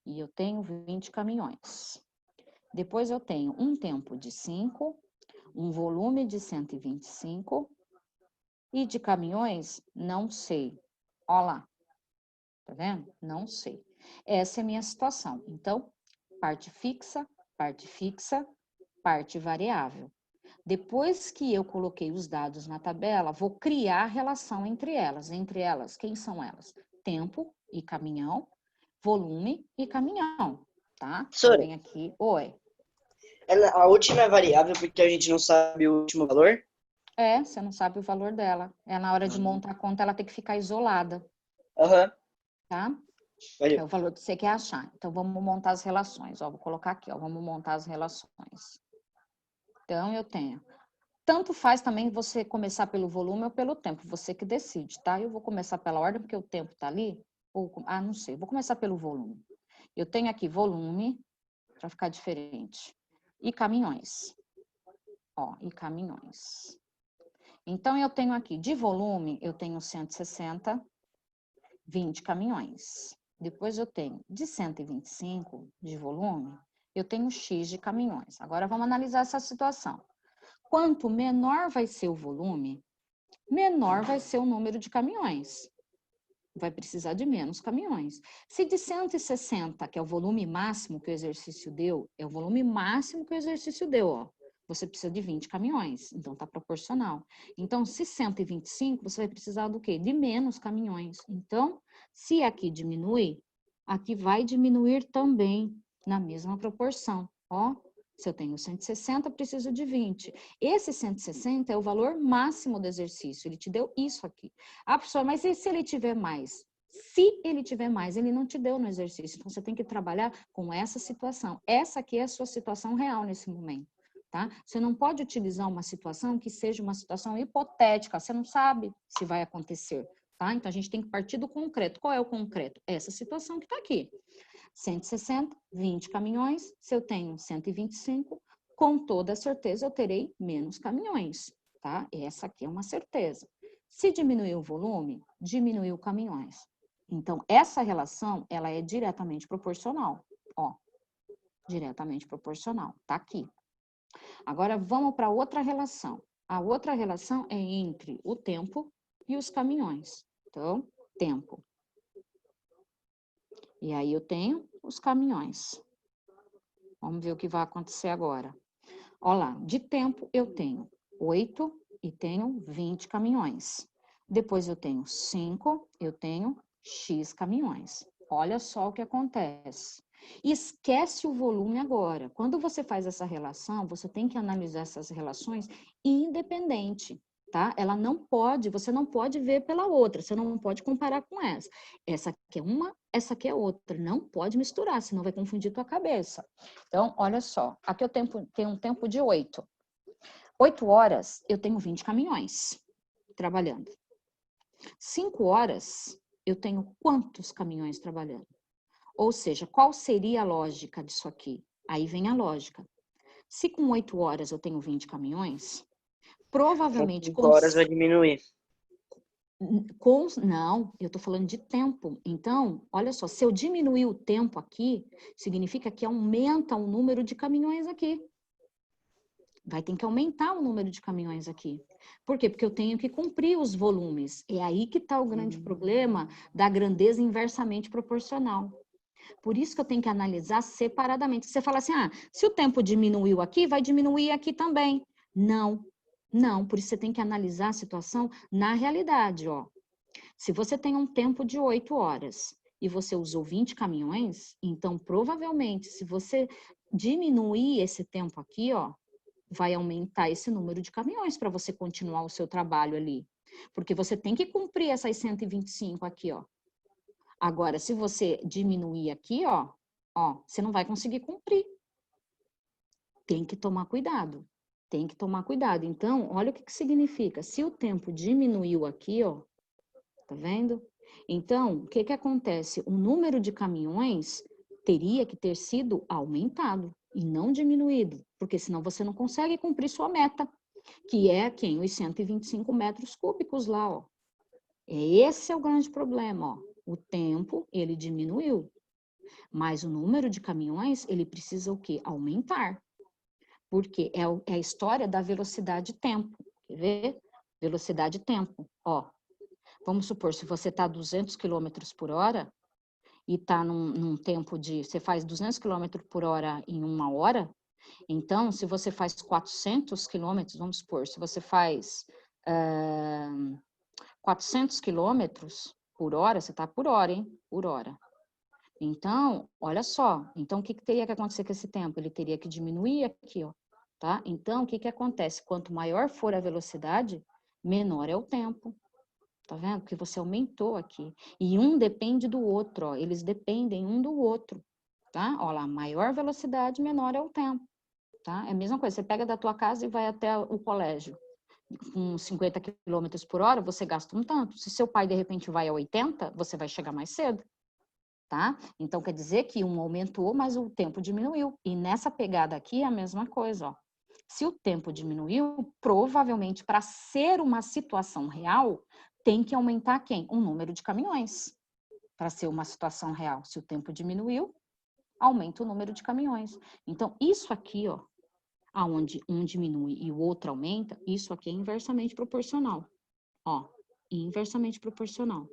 e eu tenho 20 caminhões. Depois eu tenho um tempo de 5, um volume de 125 e de caminhões, não sei. Ó lá, tá vendo? Não sei. Essa é a minha situação. Então, parte fixa, parte variável. Depois que eu coloquei os dados na tabela, vou criar relação entre elas. Entre elas, quem são elas? Tempo e caminhão, volume e caminhão, tá? Professora, Vem aqui, oi. a última é variável porque a gente não sabe o último valor? Você não sabe o valor dela. Na hora de montar a conta, ela tem que ficar isolada, Aham. tá? Valeu. É o valor que você quer achar. Então, vamos montar as relações. Ó, vou colocar aqui, ó, vamos montar as relações. Então, eu tenho. Tanto faz também você começar pelo volume ou pelo tempo, você que decide, tá? Eu vou começar pela ordem, porque o tempo tá ali. Não sei, vou começar pelo volume. Eu tenho aqui volume, para ficar diferente, e caminhões. Ó, e caminhões. Então, eu tenho aqui, de volume, eu tenho 160, 20 caminhões. Depois eu tenho, de 125 de volume, eu tenho X de caminhões. Agora, vamos analisar essa situação. Quanto menor vai ser o volume, menor vai ser o número de caminhões. Vai precisar de menos caminhões. Se de 160, que é o volume máximo que o exercício deu, é o volume máximo que o exercício deu, ó. Você precisa de 20 caminhões, então tá proporcional. Então, se 125, você vai precisar do quê? De menos caminhões. Então, se aqui diminui, aqui vai diminuir também na mesma proporção, ó. Se eu tenho 160, preciso de 20. Esse 160 é o valor máximo do exercício. Ele te deu isso aqui. Ah, professora, mas e se ele tiver mais? Se ele tiver mais, ele não te deu no exercício. Então, você tem que trabalhar com essa situação. Essa aqui é a sua situação real nesse momento, tá? Você não pode utilizar uma situação que seja uma situação hipotética. Você não sabe se vai acontecer, tá? Então, a gente tem que partir do concreto. Qual é o concreto? Essa situação que está aqui. 160, 20 caminhões, se eu tenho 125, com toda certeza eu terei menos caminhões, tá? Essa aqui é uma certeza. Se diminuir o volume, diminuiu caminhões. Então, essa relação, ela é diretamente proporcional, ó. Diretamente proporcional, tá aqui. Agora, vamos para outra relação. A outra relação é entre o tempo e os caminhões. Então, tempo. E aí eu tenho os caminhões. Vamos ver o que vai acontecer agora. Olha lá, de tempo eu tenho 8 e tenho 20 caminhões. Depois eu tenho 5, eu tenho X caminhões. Olha só o que acontece. Esquece o volume agora. Quando você faz essa relação, você tem que analisar essas relações independente. tá? Ela não pode, você não pode ver pela outra, você não pode comparar com essa. Essa aqui é uma, essa aqui é outra. Não pode misturar, senão vai confundir tua cabeça. Então, olha só, aqui eu tenho um tempo de 8. 8 horas, eu tenho 20 caminhões trabalhando. 5 horas, eu tenho quantos caminhões trabalhando? Ou seja, qual seria a lógica disso aqui? Aí vem a lógica. Se com 8 horas eu tenho 20 caminhões, provavelmente... Com 5 horas vai diminuir. Não, eu estou falando de tempo. Então, olha só, se eu diminuir o tempo aqui, significa que aumenta o número de caminhões aqui. Vai ter que aumentar o número de caminhões aqui. Por quê? Porque eu tenho que cumprir os volumes. É aí que está o grande problema da grandeza inversamente proporcional. Por isso que eu tenho que analisar separadamente. Você fala assim, se o tempo diminuiu aqui, vai diminuir aqui também. Não, não. Por isso você tem que analisar a situação na realidade, ó. Se você tem um tempo de 8 horas e você usou 20 caminhões, então provavelmente se você diminuir esse tempo aqui, ó, vai aumentar esse número de caminhões para você continuar o seu trabalho ali. Porque você tem que cumprir essas 125 aqui, ó. Agora, se você diminuir aqui, ó, você não vai conseguir cumprir. Tem que tomar cuidado. Tem que tomar cuidado. Então, olha o que significa. Se o tempo diminuiu aqui, ó, tá vendo? Então, o que acontece? O número de caminhões teria que ter sido aumentado e não diminuído, porque senão você não consegue cumprir sua meta, que é quem? Os 125 metros cúbicos lá, ó. Esse é o grande problema, ó. O tempo, ele diminuiu, mas o número de caminhões, ele precisa o quê? Aumentar. Porque é a história da velocidade-tempo. Quer ver? Velocidade-tempo, ó. Vamos supor, se você está a 200 km por hora e está num tempo de... Você faz 200 km por hora em 1 hora, então, se você faz 400 km, vamos supor, se você faz 400 km por hora, você está por hora, hein? Por hora. Então, olha só. Então, o que teria que acontecer com esse tempo? Ele teria que diminuir aqui, ó. Tá? Então, o que acontece? Quanto maior for a velocidade, menor é o tempo. Tá vendo? Porque você aumentou aqui. E um depende do outro, ó. Eles dependem um do outro, tá? Olha lá, maior velocidade, menor é o tempo, tá? É a mesma coisa, você pega da tua casa e vai até o colégio. Com 50 km por hora, você gasta um tanto. Se seu pai, de repente, vai a 80, você vai chegar mais cedo, tá? Então, quer dizer que um aumentou, mas o tempo diminuiu. E nessa pegada aqui é a mesma coisa, ó. Se o tempo diminuiu, provavelmente, para ser uma situação real, tem que aumentar quem? O número de caminhões. Para ser uma situação real. Se o tempo diminuiu, aumenta o número de caminhões. Então, isso aqui, ó, aonde um diminui e o outro aumenta, isso aqui é inversamente proporcional. Ó, inversamente proporcional.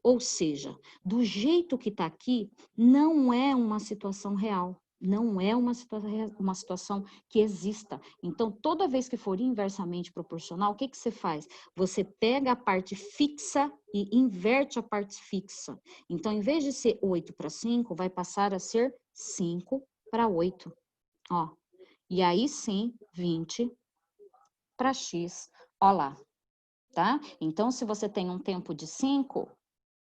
Ou seja, do jeito que está aqui, não é uma situação real. Não é uma situação que exista. Então, toda vez que for inversamente proporcional, o que você faz? Você pega a parte fixa e inverte a parte fixa. Então, em vez de ser 8 para 5, vai passar a ser 5 para 8. Ó. E aí sim, 20 para x. Ó lá. Tá? Então, se você tem um tempo de 5,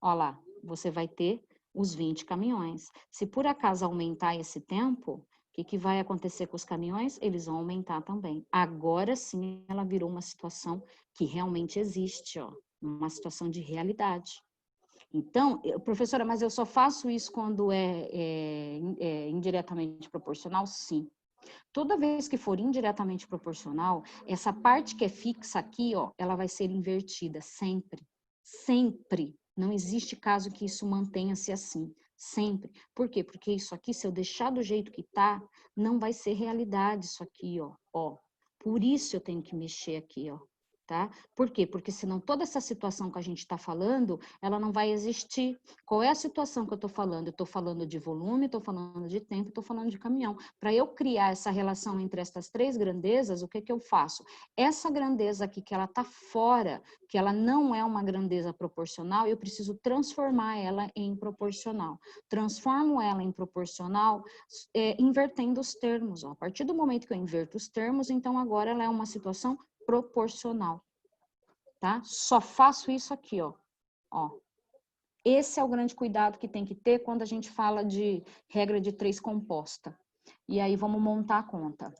ó lá, você vai ter os 20 caminhões. Se por acaso aumentar esse tempo, o que vai acontecer com os caminhões? Eles vão aumentar também. Agora sim, ela virou uma situação que realmente existe, ó, uma situação de realidade. Então, professora, mas eu só faço isso quando é indiretamente proporcional? Sim. Toda vez que for indiretamente proporcional, essa parte que é fixa aqui, ó, ela vai ser invertida, sempre. Sempre. Não existe caso que isso mantenha-se assim. Sempre. Por quê? Porque isso aqui, se eu deixar do jeito que tá, não vai ser realidade isso aqui, ó. Ó. Por isso eu tenho que mexer aqui, ó. Tá? Por quê? Porque senão toda essa situação que a gente está falando, ela não vai existir. Qual é a situação que eu estou falando? Eu estou falando de volume, estou falando de tempo, estou falando de caminhão. Para eu criar essa relação entre essas três grandezas, o que eu faço? Essa grandeza aqui, que ela está fora, que ela não é uma grandeza proporcional, eu preciso transformar ela em proporcional. Transformo ela em proporcional, invertendo os termos. Ó. A partir do momento que eu inverto os termos, então agora ela é uma situação proporcional. tá? Só faço isso aqui, ó. Esse é o grande cuidado que tem que ter quando a gente fala de regra de 3 composta. E aí, vamos montar a conta.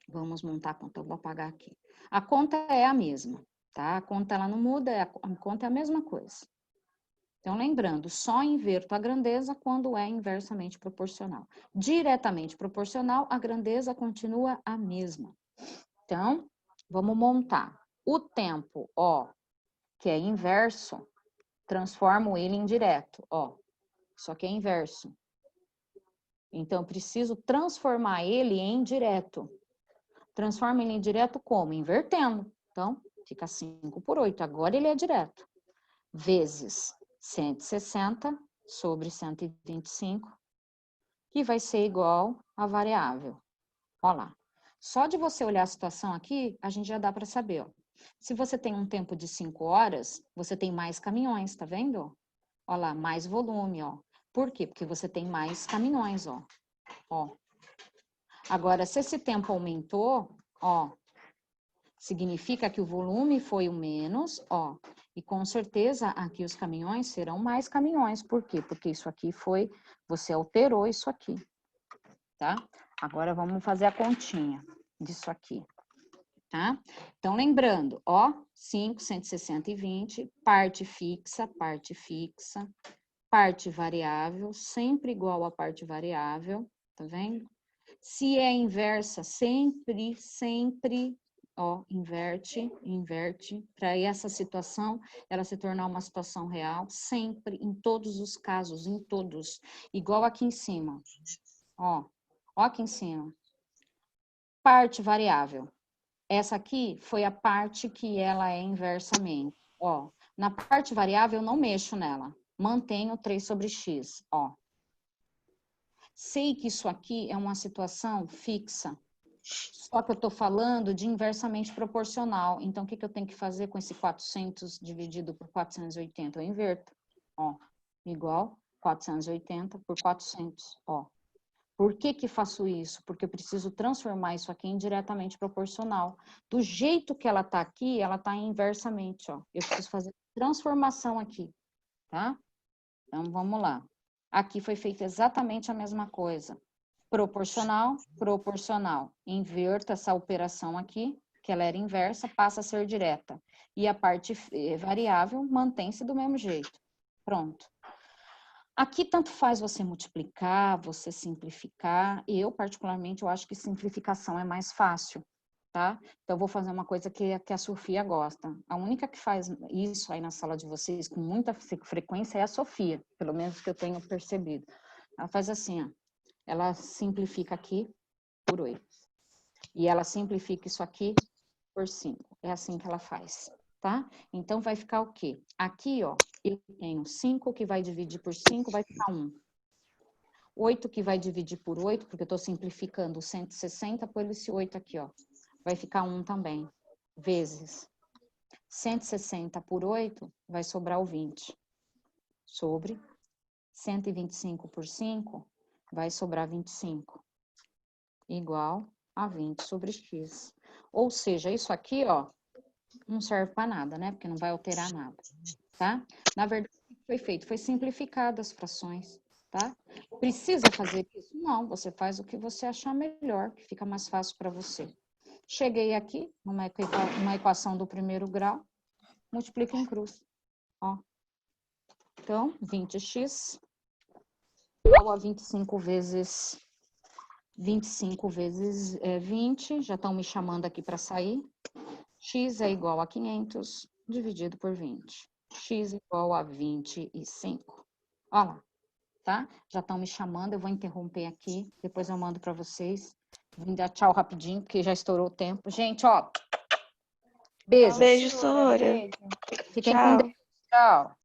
Vamos montar a conta, eu vou apagar aqui. A conta é a mesma, tá? A conta, ela não muda, a conta é a mesma coisa. Então, lembrando, só inverto a grandeza quando é inversamente proporcional. Diretamente proporcional, a grandeza continua a mesma. Então, vamos montar. O tempo, ó, que é inverso, transformo ele em direto, ó. Só que é inverso. Então, eu preciso transformar ele em direto. Transforma ele em direto como? Invertendo. Então, fica 5 por 8. Agora ele é direto. Vezes 160 sobre 125, que vai ser igual a variável. Olha lá. Só de você olhar a situação aqui, a gente já dá para saber, ó. Se você tem um tempo de 5 horas, você tem mais caminhões, tá vendo? Olha lá, mais volume, ó. Por quê? Porque você tem mais caminhões, ó. Agora, se esse tempo aumentou, ó, significa que o volume foi o menos, ó. E com certeza aqui os caminhões serão mais caminhões. Por quê? Porque isso aqui foi, você alterou isso aqui, tá? Agora vamos fazer a continha disso aqui, tá? Então, lembrando, ó, 5, 160 e 20, parte fixa, parte variável, sempre igual a parte variável, tá vendo? Se é inversa, sempre, ó, inverte, para essa situação, ela se tornar uma situação real, sempre, em todos os casos, em todos. Igual aqui em cima, ó aqui em cima. Parte variável. Essa aqui foi a parte que ela é inversamente, ó. Na parte variável, eu não mexo nela, mantenho 3 sobre x, ó. Sei que isso aqui é uma situação fixa, só que eu estou falando de inversamente proporcional. Então, o que eu tenho que fazer com esse 400 dividido por 480? Eu inverto, ó, igual 480 por 400, ó. Por que faço isso? Porque eu preciso transformar isso aqui em diretamente proporcional. Do jeito que ela está aqui, ela está inversamente, ó. Eu preciso fazer transformação aqui, tá? Então, vamos lá. Aqui foi feita exatamente a mesma coisa. Proporcional, proporcional. Inverto essa operação aqui, que ela era inversa, passa a ser direta. E a parte variável mantém-se do mesmo jeito. Pronto. Aqui tanto faz você multiplicar, você simplificar. Eu, particularmente, eu acho que simplificação é mais fácil, tá? Então, eu vou fazer uma coisa que a Sofia gosta. A única que faz isso aí na sala de vocês com muita frequência é a Sofia, pelo menos que eu tenho percebido. Ela faz assim, ó. Ela simplifica aqui por 8. E ela simplifica isso aqui por 5. É assim que ela faz, tá? Então, vai ficar o quê? Aqui, ó, eu tenho 5 que vai dividir por 5, vai ficar 1. 8 que vai dividir por 8, porque eu estou simplificando 160 por esse 8 aqui, ó. Vai ficar 1 também. Vezes 160 por 8, vai sobrar o 20. Sobre 125 por 5, vai sobrar 25. Igual a 20 sobre x. Ou seja, isso aqui, ó, não serve para nada, né? Porque não vai alterar nada, tá? Na verdade, o que foi feito? Foi simplificado as frações, tá? Precisa fazer isso? Não, você faz o que você achar melhor, que fica mais fácil para você. Cheguei aqui, numa equação do primeiro grau, multiplico em cruz, ó. Então, 20x igual a 25 vezes 20, já estão me chamando aqui para sair. X é igual a 500 dividido por 20. X igual a 25. Olha lá, tá? Já estão me chamando, eu vou interromper aqui, depois eu mando para vocês. Vim dar tchau rapidinho, porque já estourou o tempo. Gente, ó, beijos. Beijo, Sora. Fiquem com Deus. Tchau.